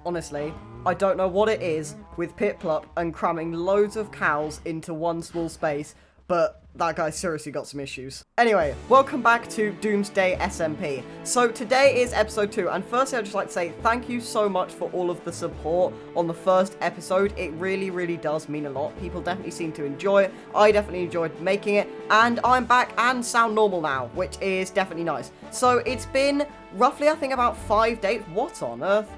honestly, I don't know what it is with Piplup and cramming loads of cows into one small space, but that guy seriously got some issues. Anyway, welcome back to Doomsday SMP. So today is episode 2, and firstly I'd just like to say thank you so much for all of the support on the first episode. It really, really does mean a lot. People definitely seem to enjoy it. I definitely enjoyed making it, and I'm back and sound normal now, which is definitely nice. So it's been roughly, I think, about 5 days. What on earth?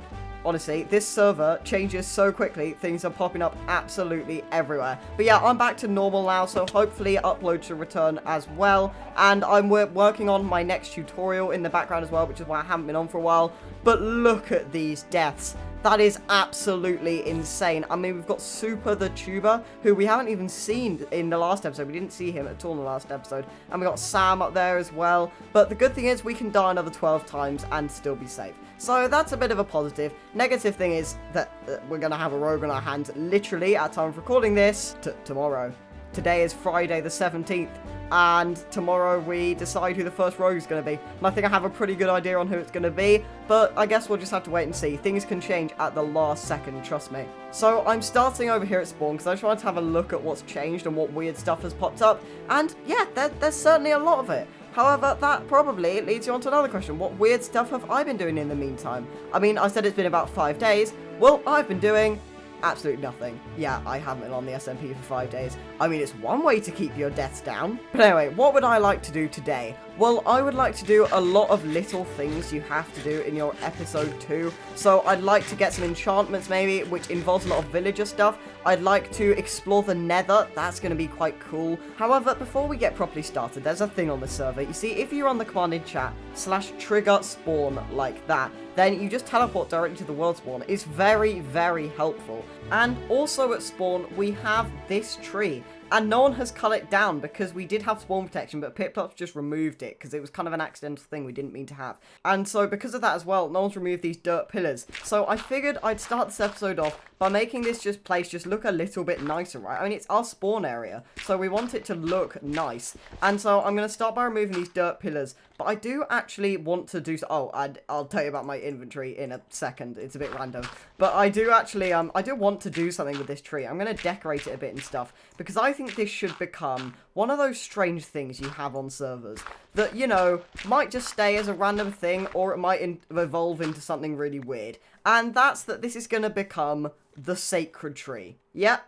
Honestly, this server changes so quickly, things are popping up absolutely everywhere. But yeah, I'm back to normal now, so hopefully uploads should return as well. And I'm working on my next tutorial in the background as well, which is why I haven't been on for a while. But look at these deaths. That is absolutely insane. I mean, we've got Super the Tuber, who we haven't even seen in the last episode. We didn't see him at all in the last episode. And we got Sam up there as well. But the good thing is we can die another 12 times and still be safe. So that's a bit of a positive. Negative thing is that we're going to have a rogue on our hands literally at time of recording this tomorrow. Today is Friday the 17th. And tomorrow we decide who the first rogue is going to be. And I think I have a pretty good idea on who it's going to be, but I guess we'll just have to wait and see. Things can change at the last second, trust me. So I'm starting over here at spawn because I just wanted to have a look at what's changed and what weird stuff has popped up. And yeah, there's certainly a lot of it. However, that probably leads you on to another question. What weird stuff have I been doing in the meantime? I mean, I said it's been about 5 days. Well, I've been doing absolutely nothing. Yeah, I haven't been on the SMP for 5 days. I mean, it's one way to keep your deaths down. But anyway, what would I like to do today? Well, I would like to do a lot of little things you have to do in your episode 2. So I'd like to get some enchantments maybe, which involves a lot of villager stuff. I'd like to explore the Nether. That's going to be quite cool. However, before we get properly started, there's a thing on the server. You see, if you run the command in chat /trigger spawn like that, then you just teleport directly to the world spawn. It's very, very helpful. And also at spawn, we have this tree. And no one has cut it down because we did have spawn protection, but Piplup just removed it because it was kind of an accidental thing we didn't mean to have. And so because of that as well, no one's removed these dirt pillars. So I figured I'd start this episode off by making this place just look a little bit nicer, right? I mean, it's our spawn area, so we want it to look nice. And so I'm going to start by removing these dirt pillars. But I do actually want to do so. Oh, I'll tell you about my inventory in a second. It's a bit random. But I do actually, I do want to do something with this tree. I'm going to decorate it a bit and stuff. Because I think this should become one of those strange things you have on servers. That, you know, might just stay as a random thing. Or it might evolve into something really weird. And that's that this is going to become the sacred tree. Yep,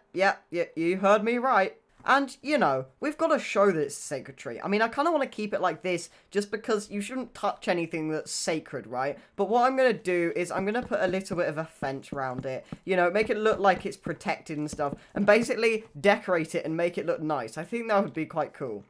you heard me right. And, you know, we've got to show that it's a sacred tree. I mean, I kind of want to keep it like this just because you shouldn't touch anything that's sacred, right? But what I'm going to do is I'm going to put a little bit of a fence around it. You know, make it look like it's protected and stuff. And basically decorate it and make it look nice. I think that would be quite cool.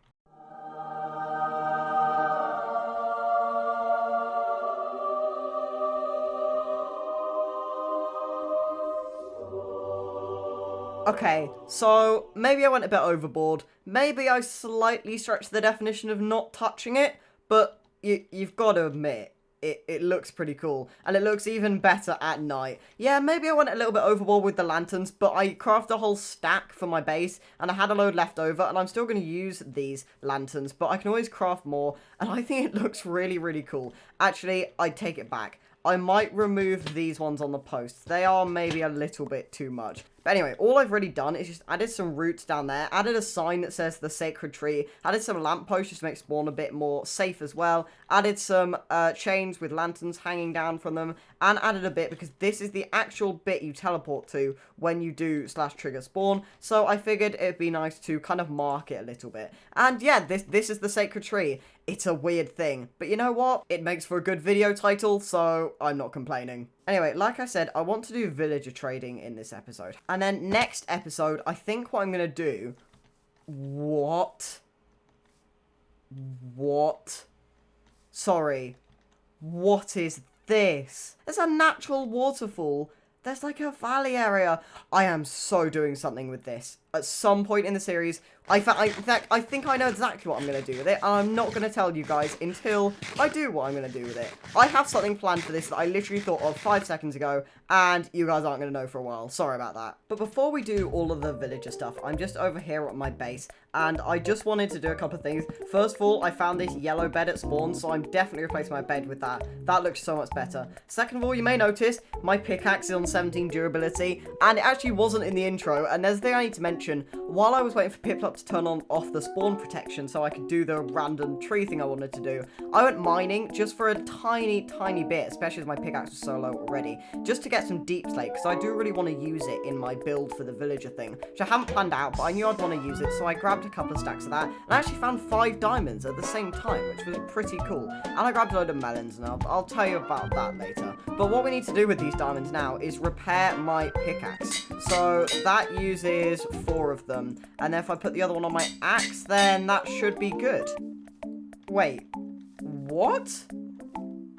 Okay, so maybe I went a bit overboard. Maybe I slightly stretched the definition of not touching it, but you've got to admit, it looks pretty cool. And it looks even better at night. Yeah, maybe I went a little bit overboard with the lanterns, but I crafted a whole stack for my base, and I had a load left over, and I'm still going to use these lanterns, but I can always craft more, and I think it looks really, really cool. Actually, I take it back. I might remove these ones on the posts. They are maybe a little bit too much. But anyway, all I've really done is just added some roots down there, added a sign that says the sacred tree, added some lampposts just to make spawn a bit more safe as well, added some chains with lanterns hanging down from them, and added a bit because this is the actual bit you teleport to when you do /trigger spawn. So I figured it'd be nice to kind of mark it a little bit. And yeah, this is the sacred tree. It's a weird thing, but you know what? It makes for a good video title, so I'm not complaining. Anyway, like I said, I want to do villager trading in this episode. And then next episode, I think what I'm going to do... What? Sorry. What is this? There's a natural waterfall. There's like a valley area. I am so doing something with this. at some point in the series. I think I know exactly what I'm going to do with it, and I'm not going to tell you guys until I do what I'm going to do with it. I have something planned for this that I literally thought of 5 seconds ago, and you guys aren't going to know for a while. Sorry about that. But before we do all of the villager stuff, I'm just over here at my base, and I just wanted to do a couple of things. First of all, I found this yellow bed at spawn, so I'm definitely replacing my bed with that. That looks so much better. Second of all, you may notice my pickaxe is on 17 durability, and it actually wasn't in the intro, and there's a thing I need to mention. While I was waiting for Piplup to turn on off the spawn protection so I could do the random tree thing I wanted to do, I went mining just for a tiny bit, especially as my pickaxe was so low already, just to get some deep slate, because I do really want to use it in my build for the villager thing, which I haven't planned out, but I knew I'd want to use it, so I grabbed a couple of stacks of that, and I actually found 5 diamonds at the same time, which was pretty cool. And I grabbed a load of melons, and I'll tell you about that later. But what we need to do with these diamonds now is repair my pickaxe. So that uses 4 of them, and then if I put the other one on my axe, then that should be good. Wait, what?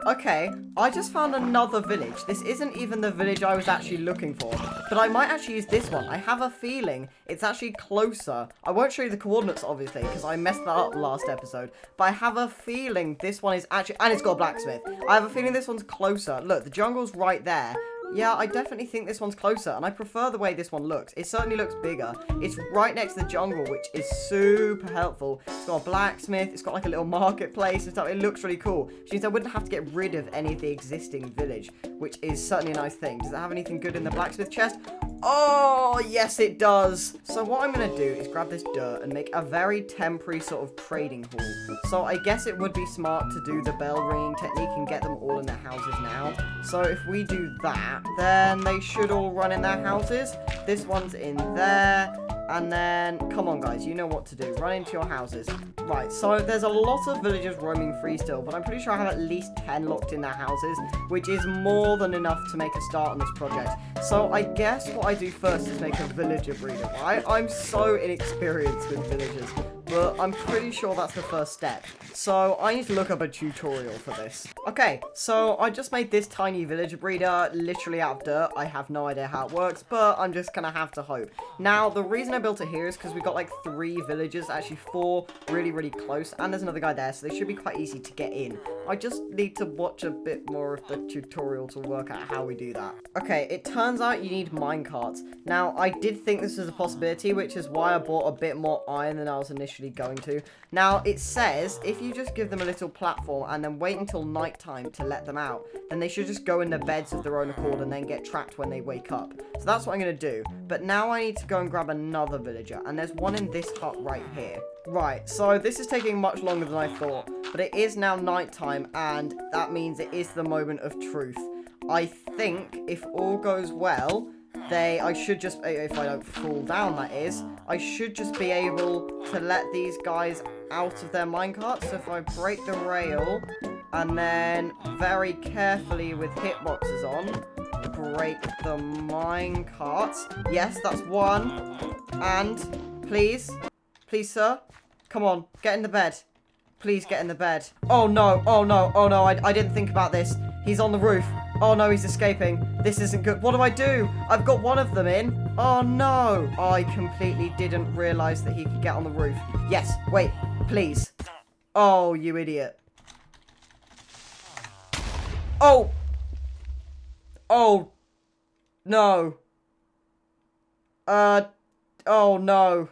Okay, I just found another village. This isn't even the village I was actually looking for, but I might actually use this one. I have a feeling it's actually closer. I won't show you the coordinates, obviously, because I messed that up last episode, but I have a feeling this one is actually, and it's got a blacksmith. I have a feeling this one's closer. Look, the jungle's right there. Yeah, I definitely think this one's closer, and I prefer the way this one looks. It certainly looks bigger. It's right next to the jungle, which is super helpful. It's got a blacksmith, it's got like a little marketplace and stuff. It looks really cool. Which means I wouldn't have to get rid of any of the existing village, which is certainly a nice thing. Does it have anything good in the blacksmith chest? Oh, yes it does. So what I'm going to do is grab this dirt and make a very temporary sort of trading hall. So I guess it would be smart to do the bell ringing technique and get them all in their houses now. So if we do that, then they should all run in their houses. This one's in there. And then, come on guys, you know what to do. Run into your houses. Right, so there's a lot of villagers roaming free still, but I'm pretty sure I have at least 10 locked in their houses, which is more than enough to make a start on this project. So I guess what I do first is make a villager breeder, right? I'm so inexperienced with villagers, but I'm pretty sure that's the first step. So I need to look up a tutorial for this. Okay, so I just made this tiny villager breeder literally out of dirt. I have no idea how it works, but I'm just gonna have to hope. Now, the reason I built it here is because we got like 3 villagers, actually 4 really close, and there's another guy there, so they should be quite easy to get in. I just need to watch a bit more of the tutorial to work out how we do that. Okay, it turns out you need minecarts. Now, I did think this was a possibility, which is why I bought a bit more iron than I was initially going to. Now, it says if you just give them a little platform and then wait until nighttime to let them out, then they should just go in their beds of their own accord and then get trapped when they wake up. So that's what I'm going to do. But now I need to go and grab another villager, and there's one in this hut right here. Right, so this is taking much longer than I thought, but it is now nighttime, and that means it is the moment of truth. I think if all goes well, I should just, if I don't fall down that is, I should just be able to let these guys out of their minecarts. So if I break the rail and then very carefully with hitboxes on, break the minecarts. Yes, that's one. And please, sir, come on, get in the bed. Please get in the bed. Oh no, oh no, oh no, I didn't think about this. He's on the roof. Oh no, he's escaping. This isn't good. What do? I've got one of them in. Oh no. I completely didn't realize that he could get on the roof. Yes, wait, please. Oh, you idiot. Oh. Oh. No. Oh no.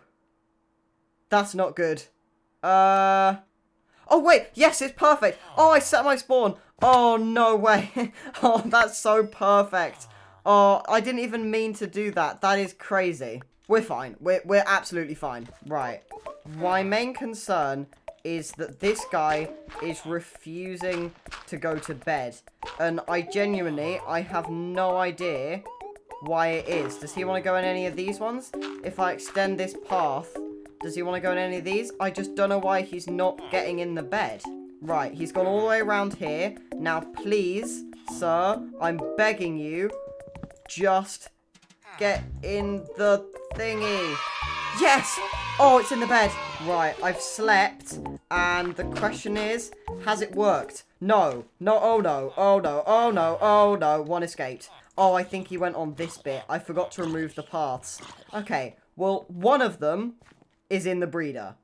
That's not good. Oh wait, yes, it's perfect. Oh, I set my spawn. Oh, no way. Oh, that's so perfect. Oh, I didn't even mean to do that. That is crazy. We're fine. We're absolutely fine. Right. My main concern is that this guy is refusing to go to bed. And I have no idea why it is. Does he want to go in any of these ones? If I extend this path, does he want to go in any of these? I just don't know why he's not getting in the bed. Right, he's gone all the way around here. Now, please, sir, I'm begging you, just get in the thingy. Yes! Oh, it's in the bed. Right, I've slept, and the question is, has it worked? No. No, oh no, oh no, oh no, oh no. One escaped. Oh, I think he went on this bit. I forgot to remove the paths. Okay, Well, one of them is in the breeder.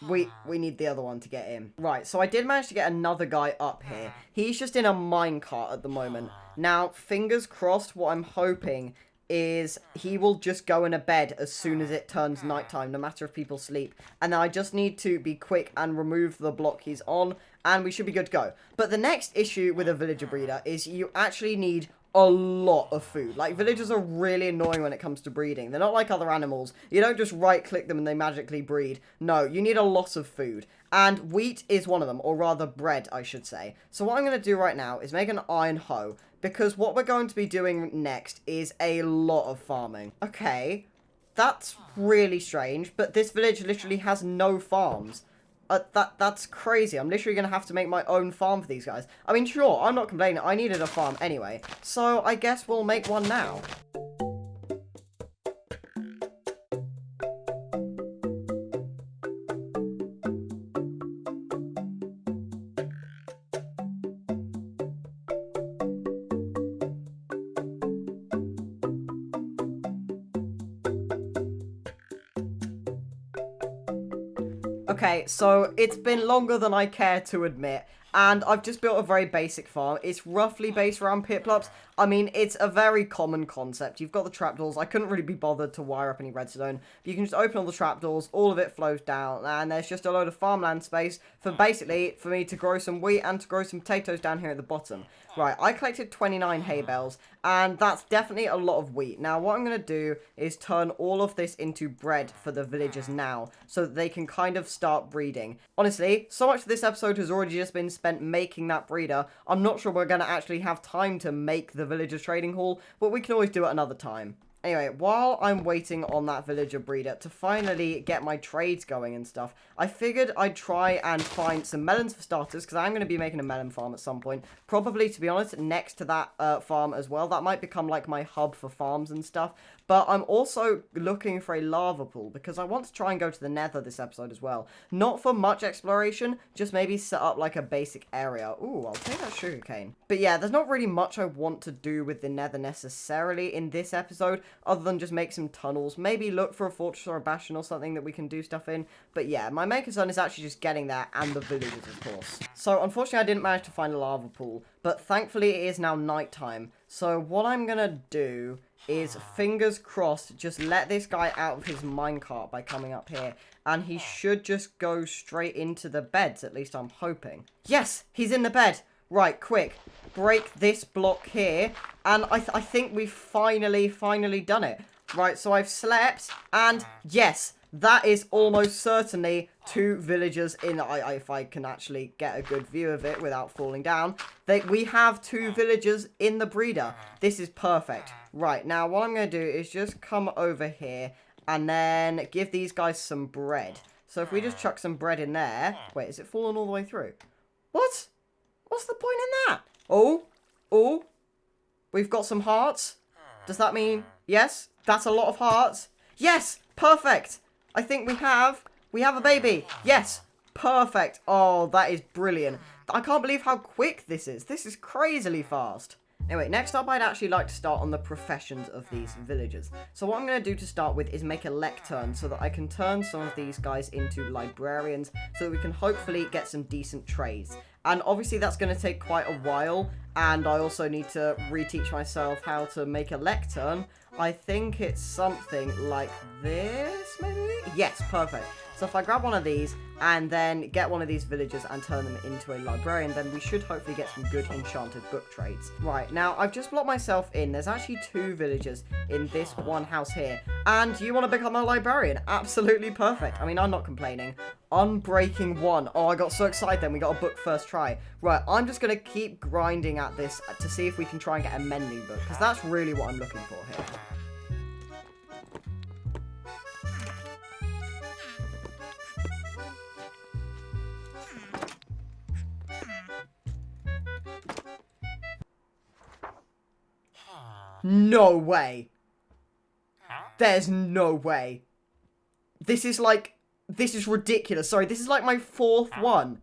We need the other one to get in. Right, so I did manage to get another guy up here. He's just in a minecart at the moment. Now, fingers crossed, what I'm hoping is he will just go in a bed as soon as it turns nighttime, no matter if people sleep. And then I just need to be quick and remove the block he's on, and we should be good to go. But the next issue with a villager breeder is you actually need a lot of food. Like, villagers are really annoying when it comes to breeding. They're not like other animals. You don't just right-click them and they magically breed. No, you need a lot of food. And wheat is one of them, or rather bread, I should say. So what I'm going to do right now is make an iron hoe, because what we're going to be doing next is a lot of farming. Okay, that's really strange, but this village literally has no farms. That's crazy. I'm literally going to have to make my own farm for these guys. I mean, sure, I'm not complaining. I needed a farm anyway. So I guess we'll make one now. Okay, so it's been longer than I care to admit, and I've just built a very basic farm. It's roughly based around pit-plops. I mean, it's a very common concept. You've got the trapdoors. I couldn't really be bothered to wire up any redstone. But you can just open all the trapdoors, all of it flows down, and there's just a load of farmland space for basically for me to grow some wheat and to grow some potatoes down here at the bottom. Right, I collected 29 hay bales, and that's definitely a lot of wheat. Now, what I'm going to do is turn all of this into bread for the villagers now, so that they can kind of start breeding. Honestly, so much of this episode has already just been spent making that breeder. I'm not sure we're going to actually have time to make the villagers trading hall, but we can always do it another time. Anyway, while I'm waiting on that villager breeder to finally get my trades going and stuff, I figured I'd try and find some melons for starters, because I'm going to be making a melon farm at some point. Probably, to be honest, next to that farm as well. That might become like my hub for farms and stuff. But I'm also looking for a lava pool, because I want to try and go to the Nether this episode as well. Not for much exploration, just maybe set up like a basic area. Ooh, I'll take that sugarcane. But yeah, there's not really much I want to do with the Nether necessarily in this episode, other than just make some tunnels. Maybe look for a fortress or a bastion or something that we can do stuff in. But yeah, my main concern is actually just getting there, and the villagers, of course. So unfortunately, I didn't manage to find a lava pool, but thankfully it is now nighttime. So what I'm gonna do is, fingers crossed, just let this guy out of his minecart by coming up here, and he should just go straight into the beds, at least I'm hoping. Yes, he's in the bed. Right, quick, break this block here, and I think we've finally done it. Right, so I've slept, and yes, that is almost certainly 2 villagers in. If I can actually get a good view of it without falling down. We have 2 villagers in the breeder. This is perfect. Right, now what I'm going to do is just come over here and then give these guys some bread. So if we just chuck some bread in there. Wait, is it falling all the way through? What? What's the point in that? Oh, we've got some hearts. Does that mean, yes, that's a lot of hearts? Yes, perfect. I think we have a baby. Yes, perfect. Oh, that is brilliant. I can't believe how quick this is. This is crazily fast. Anyway, next up, I'd actually like to start on the professions of these villagers. So what I'm going to do to start with is make a lectern so that I can turn some of these guys into librarians so that we can hopefully get some decent trades. And obviously that's going to take quite a while, and I also need to reteach myself how to make a lectern. I think it's something like this, maybe? Yes, perfect. So if I grab one of these and then get one of these villagers and turn them into a librarian, then we should hopefully get some good enchanted book trades. Right, now I've just blocked myself in. There's actually 2 villagers in this one house here. And you want to become a librarian? Absolutely perfect. I mean, I'm not complaining. Unbreaking 1. Oh, I got so excited then. We got a book first try. Right, I'm just going to keep grinding at this to see if we can try and get a mending book, because that's really what I'm looking for here. No way. There's no way. This is ridiculous. Sorry, this is like my 4th one.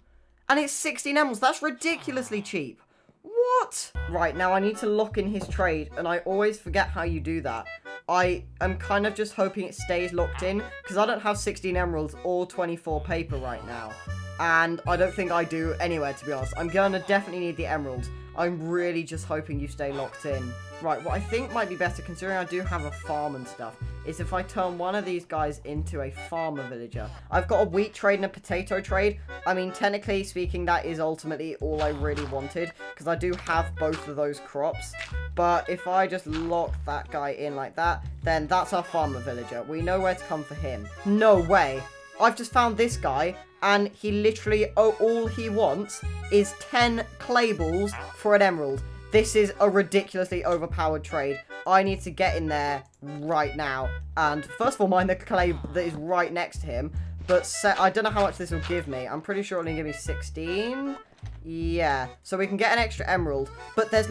And it's 16 emeralds. That's ridiculously cheap. What? Right, now I need to lock in his trade, and I always forget how you do that. I am kind of just hoping it stays locked in, because I don't have 16 emeralds or 24 paper right now. And I don't think I do anywhere, to be honest. I'm going to definitely need the emeralds. I'm really just hoping you stay locked in. Right, what I think might be better, considering I do have a farm and stuff, is if I turn one of these guys into a farmer villager. I've got a wheat trade and a potato trade. I mean, technically speaking, that is ultimately all I really wanted, because I do have both of those crops. But if I just lock that guy in like that, then that's our farmer villager. We know where to come for him. No way. I've just found this guy, and he literally, all he wants is 10 clay balls for an emerald. This is a ridiculously overpowered trade. I need to get in there right now. And first of all, mine the clay that is right next to him. But I don't know how much this will give me. I'm pretty sure it'll only give me 16. Yeah, so we can get an extra emerald. But there's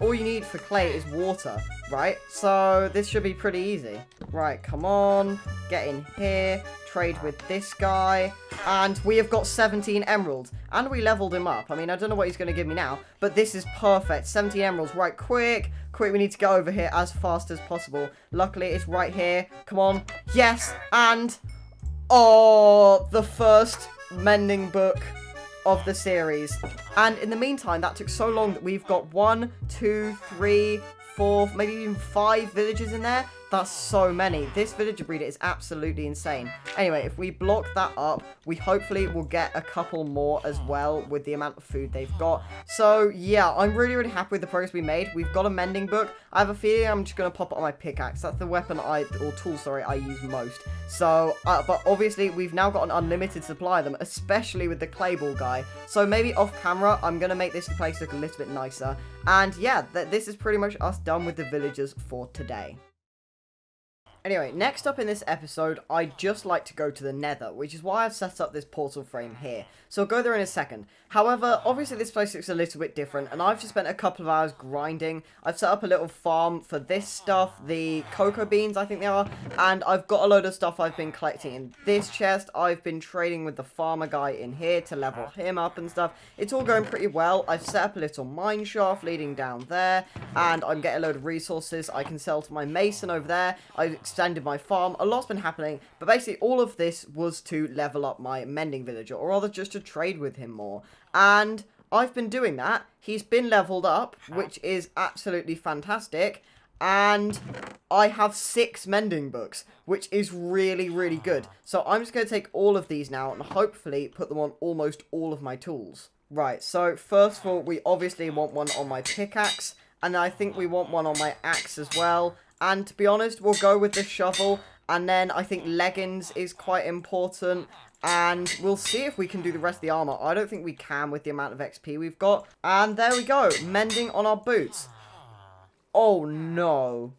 all you need for clay is water, right? So this should be pretty easy. Right, come on. Get in here. Trade with this guy. And we have got 17 emeralds. And we leveled him up. I mean, I don't know what he's going to give me now. But this is perfect. 17 emeralds. Right, quick. Quick, we need to go over here as fast as possible. Luckily, it's right here. Come on. Yes, and... oh, the first mending book of the series. And in the meantime, that took so long that we've got 1, 2, 3, 4, maybe even 5 villagers in there. That's so many. This villager breeder is absolutely insane. Anyway, if we block that up, we hopefully will get a couple more as well with the amount of food they've got. So, yeah, I'm really, really happy with the progress we made. We've got a mending book. I have a feeling I'm just going to pop it on my pickaxe. That's the weapon or tool, sorry, I use most. So, but obviously, we've now got an unlimited supply of them, especially with the clay ball guy. So, maybe off camera, I'm going to make this place look a little bit nicer. And, yeah, this is pretty much us done with the villagers for today. Anyway, next up in this episode, I'd just like to go to the Nether, which is why I've set up this portal frame here. So I'll go there in a second. However, obviously this place looks a little bit different, and I've just spent a couple of hours grinding. I've set up a little farm for this stuff, the cocoa beans, I think they are, and I've got a load of stuff I've been collecting in this chest. I've been trading with the farmer guy in here to level him up and stuff. It's all going pretty well. I've set up a little mine shaft leading down there, and I'm getting a load of resources I can sell to my mason over there. I've extended my farm. A lot's been happening, but basically all of this was to level up my mending villager, or rather just to trade with him more. And I've been doing that. He's been leveled up, which is absolutely fantastic. And I have 6 mending books, which is really, really good. So I'm just going to take all of these now and hopefully put them on almost all of my tools. Right, so first of all, we obviously want one on my pickaxe, and I think we want one on my axe as well. And to be honest, we'll go with the shovel, and then I think leggings is quite important. And we'll see if we can do the rest of the armor. I don't think we can with the amount of XP we've got. And there we go. Mending on our boots. Oh, no.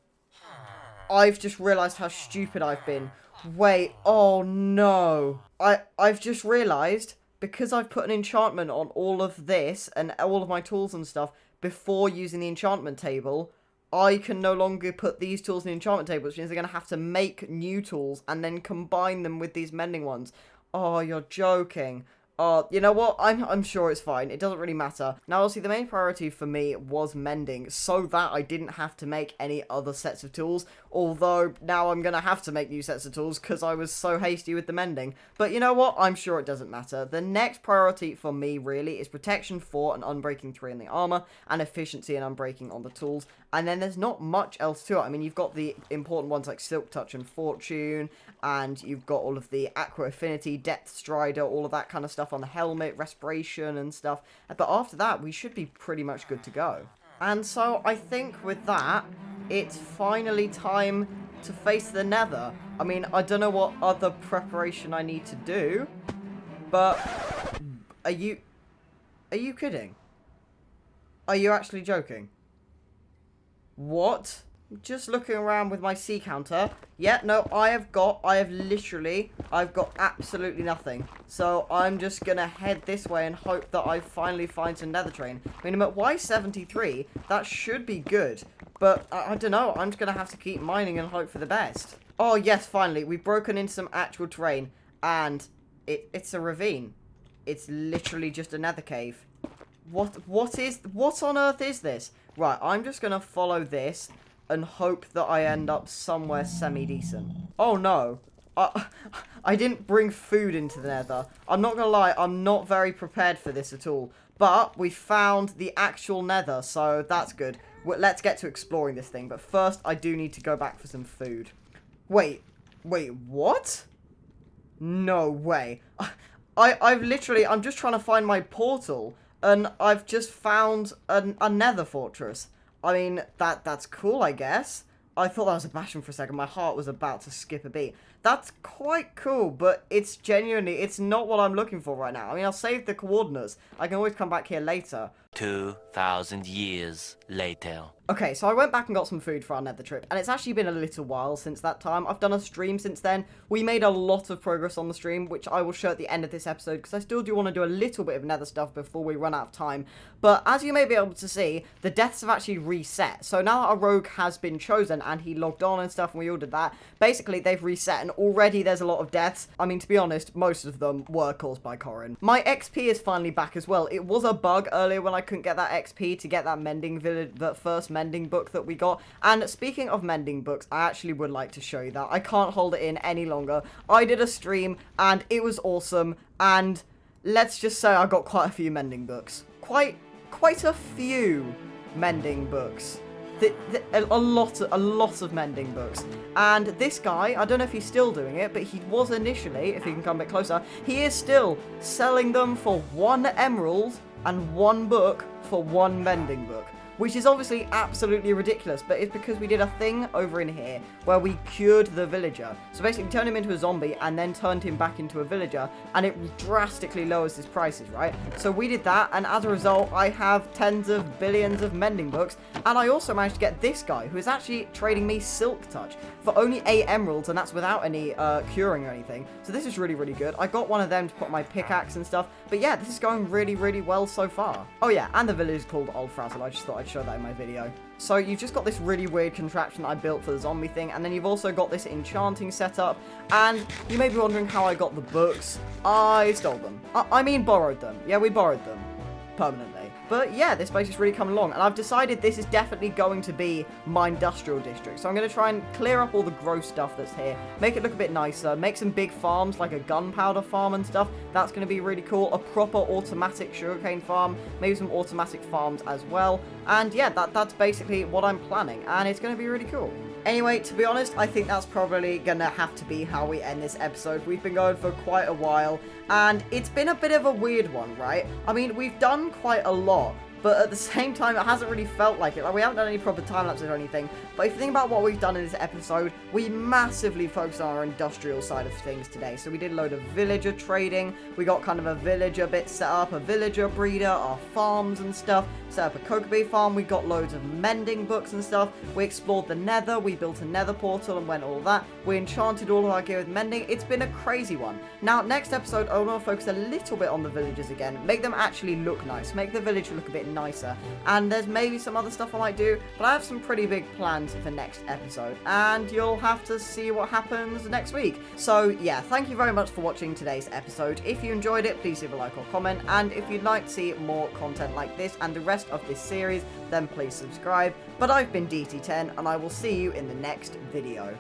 I've just realized how stupid I've been. Wait. Oh, no. I've just realized, because I've put an enchantment on all of this and all of my tools and stuff before using the enchantment table, I can no longer put these tools in the enchantment table, which means I'm going to have to make new tools and then combine them with these mending ones. Oh, you're joking. Oh, you know what? I'm sure it's fine. It doesn't really matter. Now, obviously, the main priority for me was mending, so that I didn't have to make any other sets of tools. Although, now I'm going to have to make new sets of tools because I was so hasty with the mending. But you know what? I'm sure it doesn't matter. The next priority for me, really, is protection 4 and unbreaking 3 in the armor, and efficiency and unbreaking on the tools. And then there's not much else to it. I mean, you've got the important ones like Silk Touch and Fortune, and you've got all of the Aqua Affinity, Depth Strider, all of that kind of stuff on the helmet, Respiration and stuff. But after that, we should be pretty much good to go. And so I think with that, it's finally time to face the Nether. I mean, I don't know what other preparation I need to do, but are you kidding? Are you actually joking? What? Just looking around with my sea counter. Yeah, no, I've got absolutely nothing. So I'm just going to head this way and hope that I finally find some nether train. I mean, why 73? That should be good. But I don't know. I'm just going to have to keep mining and hope for the best. Oh, yes, finally. We've broken into some actual terrain. And it's a ravine. It's literally just a nether cave. What on earth is this? Right, I'm just going to follow this. and hope that I end up somewhere semi-decent. Oh no. I didn't bring food into the Nether. I'm not gonna lie, I'm not very prepared for this at all. But we found the actual Nether, so that's good. Let's get to exploring this thing. But first, I do need to go back for some food. Wait, what? No way. I'm just trying to find my portal, and I've just found a Nether fortress. I mean, that's cool, I guess. I thought that was a bastion for a second. My heart was about to skip a beat. That's quite cool, but it's not what I'm looking for right now. I mean, I'll save the coordinates. I can always come back here later. 2,000 years later. Okay, so I went back and got some food for our Nether trip, and it's actually been a little while since that time. I've done a stream since then. We made a lot of progress on the stream, which I will show at the end of this episode, because I still do want to do a little bit of Nether stuff before we run out of time. But as you may be able to see, the deaths have actually reset. So now that a rogue has been chosen, and he logged on and stuff, and we all did that, basically they've reset, and already there's a lot of deaths. I mean, to be honest, most of them were caused by Corin. My XP is finally back as well. It was a bug earlier when I couldn't get that XP to get that mending village, that first mending book that we got. And speaking of mending books, I actually would like to show you that. I can't hold it in any longer. I did a stream and it was awesome, and let's just say I got quite a few mending books. Quite a few mending books. A lot of mending books. And this guy, I don't know if he's still doing it, but he was initially, if he can come a bit closer, he is still selling them for 1 emerald and 1 book for 1 mending book. Which is obviously absolutely ridiculous, but it's because we did a thing over in here where we cured the villager. So basically, we turned him into a zombie and then turned him back into a villager, and it drastically lowers his prices, right? So we did that, and as a result, I have tens of billions of mending books, and I also managed to get this guy, who is actually trading me Silk Touch for only 8 emeralds, and that's without any curing or anything. So this is really, really good. I got one of them to put on my pickaxe and stuff, but yeah, this is going really, really well so far. Oh yeah, and the village is called Old Frazzle. I just thought I'd show that in my video. So you've just got this really weird contraption that I built for the zombie thing, and then you've also got this enchanting setup, and you may be wondering how I got the books. I stole them. I mean borrowed them. Yeah, we borrowed them. Permanently. But yeah, this place is really coming along, and I've decided this is definitely going to be my industrial district. So I'm going to try and clear up all the gross stuff that's here, make it look a bit nicer, make some big farms like a gunpowder farm and stuff. That's going to be really cool. A proper automatic sugarcane farm, maybe some automatic farms as well. And yeah, that's basically what I'm planning, and it's going to be really cool. Anyway, to be honest, I think that's probably gonna have to be how we end this episode. We've been going for quite a while, and it's been a bit of a weird one, right? I mean, we've done quite a lot, but at the same time, it hasn't really felt like it. Like, we haven't done any proper time-lapses or anything, but if you think about what we've done in this episode, we massively focused on our industrial side of things today. So we did a load of villager trading, we got kind of a villager bit set up, a villager breeder, our farms and stuff, set up a cocoa bee farm, we got loads of mending books and stuff, we explored the nether, we built a nether portal and went all that, we enchanted all of our gear with mending. It's been a crazy one. Now, next episode, I want to focus a little bit on the villagers again, make them actually look nice, make the village look a bit nicer, and there's maybe some other stuff I might do, but I have some pretty big plans for next episode, and you'll have to see what happens next week. So yeah, thank you very much for watching today's episode. If you enjoyed it, please leave a like or comment, and if you'd like to see more content like this and the rest of this series, then please subscribe. But I've been DT10, and I will see you in the next video.